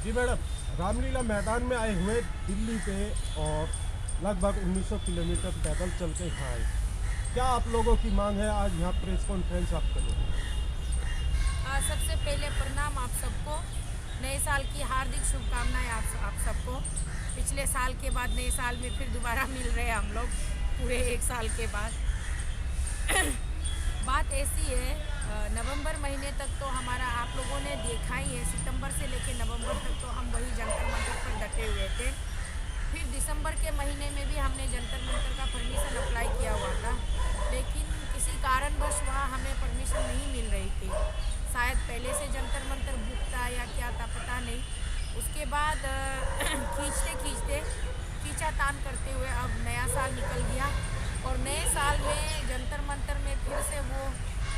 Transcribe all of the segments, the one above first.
जी madam, Ramlila मैदान में आए हुए दिल्ली पे और लगभग 1900 किलोमीटर पैदल चल के यहाँ आए। क्या आप लोगों की मांग है? आज यहाँ प्रेस कॉन्फ्रेंस आप करेंगे। सबसे पहले प्रणाम आप सबको। नए साल की हार्दिक शुभकामनाएं आप सबको। पिछले साल के बाद नए साल में फिर दोबारा मिल रहे हैं हम लोग पूरे एक साल के बाद। बात ऐसी है, नवंबर महीने तक तो हमारा आप लोगों ने देखा ही है, सितंबर से लेकर नवंबर तक तो हम वही जंतर मंतर पर डटे हुए थे। फिर दिसंबर के महीने में भी हमने जंतर मंतर का परमिशन अप्लाई किया हुआ था, लेकिन किसी कारणवश वहाँ हमें परमिशन नहीं मिल रही थी। शायद पहले से जंतर मंतर बुक था या क्या था पता नहीं। उसके बाद खींचते खींचते खींचातान करते हुए अब नया साल निकल गया और नए साल में जंतर मंतर में फिर से वो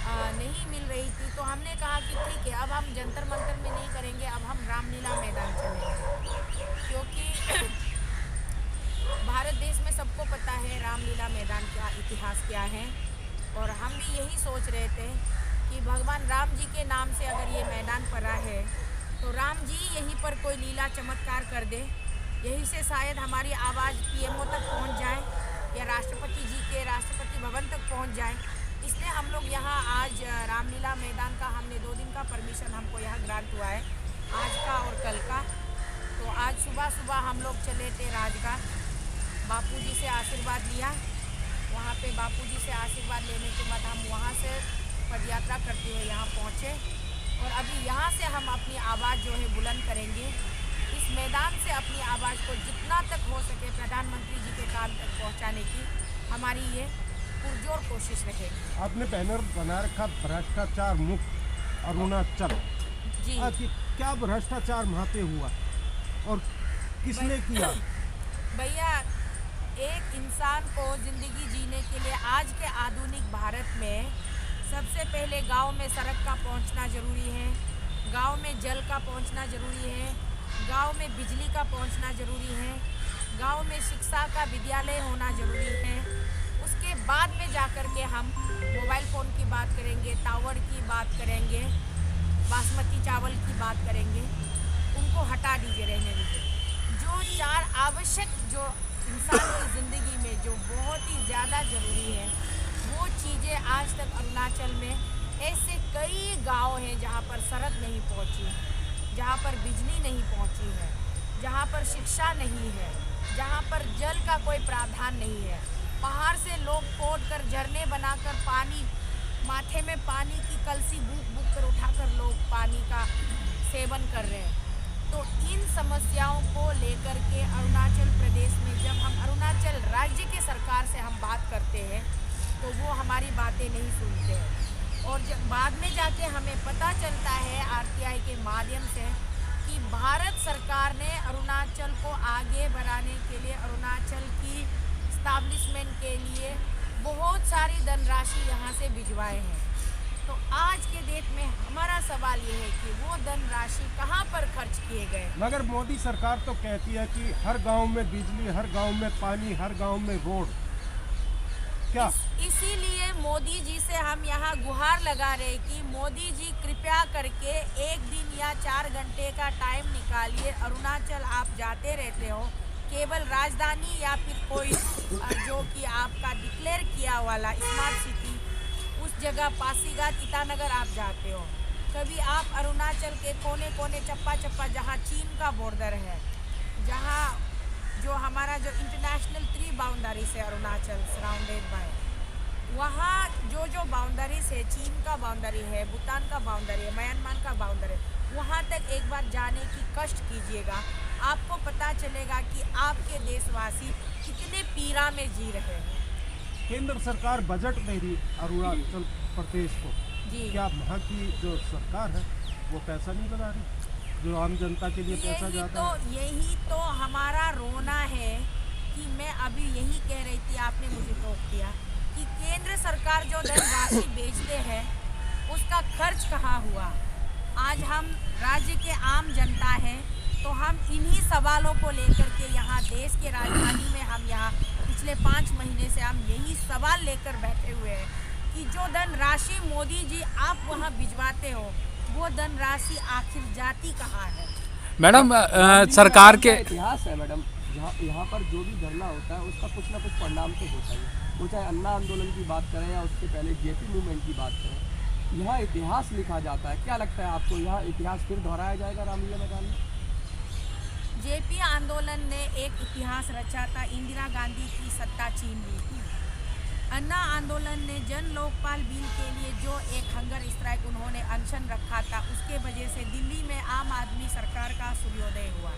नहीं मिल रही थी। तो हमने कहा कि ठीक है, अब हम जंतर मंतर में नहीं करेंगे, अब हम रामलीला मैदान चलेंगे, क्योंकि भारत देश में सबको पता है रामलीला मैदान का इतिहास क्या है। और हम भी यही सोच रहे थे कि भगवान राम जी के नाम से अगर ये मैदान पड़ा है तो राम जी यहीं पर कोई लीला चमत्कार कर दे, यहीं से शायद हमारी आवाज़ पीएमओ तक पहुंच जाए या राष्ट्रपति जी के राष्ट्रपति भवन तक पहुंच जाए। इसलिए हम लोग यहाँ आज रामलीला मैदान का हमने 2 दिन का परमिशन हमको यहाँ ग्रांट हुआ है, आज का और कल का। तो आज सुबह सुबह हम लोग चले थे राजघाट, बापू जी से आशीर्वाद लिया। वहाँ पे बापू जी से आशीर्वाद लेने के बाद हम वहाँ से पदयात्रा करते हुए यहाँ पहुँचे और अभी यहाँ से हम अपनी आवाज़ जो है बुलंद करेंगे। इस मैदान से अपनी आवाज़ को जितना तक हो सके प्रधानमंत्री जी के कान तक पहुँचाने की हमारी ये पुरजोर कोशिश रहेगी। आपने बैनर बना रखा भ्रष्टाचार मुक्त अरुणाचल जी कि क्या भ्रष्टाचार वहाँ पे हुआ और किसने किया? भैया, एक इंसान को ज़िंदगी जीने के लिए आज के आधुनिक भारत में सबसे पहले गांव में सड़क का पहुंचना ज़रूरी है, गांव में जल का पहुंचना ज़रूरी है, गांव में बिजली का पहुंचना ज़रूरी है, गांव में शिक्षा का विद्यालय होना ज़रूरी है। उसके बाद में जाकर के हम मोबाइल फ़ोन की बात करेंगे, टावर की बात करेंगे, बासमती चावल की बात करेंगे। उनको हटा दीजिए, रहने दीजिए। जो 4 आवश्यक जो इंसान की ज़िंदगी में जो बहुत ही ज़्यादा ज़रूरी है, वो चीज़ें आज तक अरुणाचल में ऐसे कई गांव हैं जहाँ पर सड़क नहीं पहुँची है, जहाँ पर बिजली नहीं पहुँची है, जहाँ पर शिक्षा नहीं है, जहाँ पर जल का कोई प्रावधान नहीं है। पहाड़ से लोग खोद कर झरने बनाकर पानी, माथे में पानी की कलसी बूक बूक कर उठाकर लोग पानी का सेवन कर रहे हैं। तो इन समस्याओं को लेकर के अरुणाचल प्रदेश में जब हम अरुणाचल राज्य के सरकार से हम बात करते हैं तो वो हमारी बातें नहीं सुनते हैं। और जब बाद में जाके हमें पता चलता है आरटीआई के माध्यम से कि भारत सरकार ने अरुणाचल को आगे बढ़ाने के लिए, अरुणाचल की इस्टाब्लिशमेंट के लिए बहुत सारी धनराशि यहाँ से भिजवाए हैं। तो आज के डेट में हमारा सवाल ये है कि वो धनराशि कहाँ पर खर्च किए गए? मगर मोदी सरकार तो कहती है कि हर गांव में बिजली, हर गांव में पानी, हर गांव में रोड। क्या इसीलिए मोदी जी से हम यहाँ गुहार लगा रहे कि मोदी जी कृपया करके 1 दिन या 4 घंटे का टाइम निकालिए। अरुणाचल आप जाते रहते हो, केवल राजधानी या फिर कोई जो कि आपका डिक्लेयर किया वाला स्मार्ट सिटी, उस जगह पासीघाट, ईटानगर आप जाते हो। कभी आप अरुणाचल के कोने कोने, चप्पा चप्पा, जहाँ चीन का बॉर्डर है, जहाँ जो हमारा जो इंटरनेशनल 3 बाउंड्रीज है अरुणाचल सराउंडेड बाय, वहाँ जो बाउंड्रीज है, चीन का बाउंड्री है, भूटान का बाउंड्री है, म्यांमार का बाउंड्री है, वहाँ तक एक बार जाने की कष्ट कीजिएगा। आपको पता चलेगा कि आपके देशवासी कितने पीड़ा में जी रहे हैं। केंद्र सरकार बजट दे रही अरुणाचल प्रदेश को जी, क्या वहाँ की जो सरकार है वो पैसा नहीं बना रही जो आम जनता के लिए पैसा जाता है? यही तो हमारा रोना है कि मैं अभी यही कह रही थी, आपने मुझे टोक दिया कि केंद्र सरकार जो धनराशि बेचते हैं उसका खर्च कहाँ हुआ। आज हम राज्य के आम जनता हैं, तो हम इन्हीं सवालों को लेकर के यहाँ देश के राजधानी में हम यहाँ पिछले 5 महीने से हम यही सवाल लेकर बैठे हुए हैं कि जो धनराशि मोदी जी आप वहाँ भिजवाते हो, वो धनराशि आखिर जाती कहाँ है? मैडम सरकार के इतिहास है मैडम, यहाँ पर जो भी धरना होता है उसका कुछ ना कुछ परिणाम तो होता ही है। वो चाहे अन्ना आंदोलन की बात करें या उससे पहले जेपी मूवमेंट की बात करें, यहाँ इतिहास लिखा जाता है। क्या लगता है आपको, यहाँ इतिहास फिर दोहराया जाएगा रामलीला मैदान में? जेपी आंदोलन ने एक इतिहास रचा था, इंदिरा गांधी की सत्ता छीन ली थी। अन्ना आंदोलन ने जन लोकपाल बिल के लिए जो एक हंगर स्ट्राइक उन्होंने अनशन रखा था, उसके वजह से दिल्ली में आम आदमी सरकार का सूर्योदय हुआ।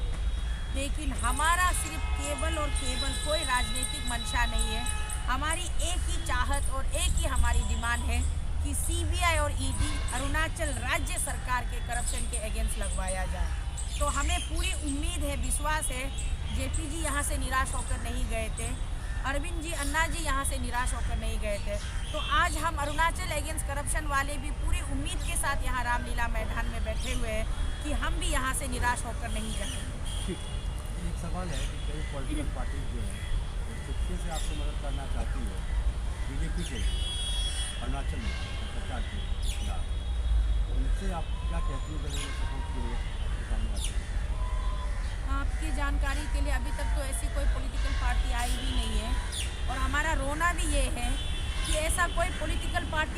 लेकिन हमारा सिर्फ केवल और केवल कोई राजनीतिक मंशा नहीं है। हमारी एक ही चाहत और एक ही हमारी डिमांड है कि सीबीआई और ईडी अरुणाचल राज्य सरकार के करप्शन के अगेंस्ट लगवाया जाए। तो हमें पूरी उम्मीद है, विश्वास है, जेपी जी यहाँ से निराश होकर नहीं गए थे, अरविंद जी, अन्ना जी यहाँ से निराश होकर नहीं गए थे। तो आज हम अरुणाचल अगेंस्ट करप्शन वाले भी पूरी उम्मीद के साथ यहाँ रामलीला मैदान में बैठे हुए हैं कि हम भी यहाँ से निराश होकर नहीं जाएंगे। एक सवाल है कि कई पॉलिटिकल पार्टी जो है वो चुपके से आपको मदद करना चाहती है बीजेपी के अरुणाचल में सरकार के खिलाफ, उनसे आप क्या कहती हैं जब उन्हें सपोर्ट के लिए सामने आते हैं? आपकी जानकारी के लिए अभी तक तो ऐसी कोई पॉलिटिकल पार्टी आई भी नहीं है, और हमारा रोना भी ये है कि ऐसा कोई पॉलिटिकल पार्टी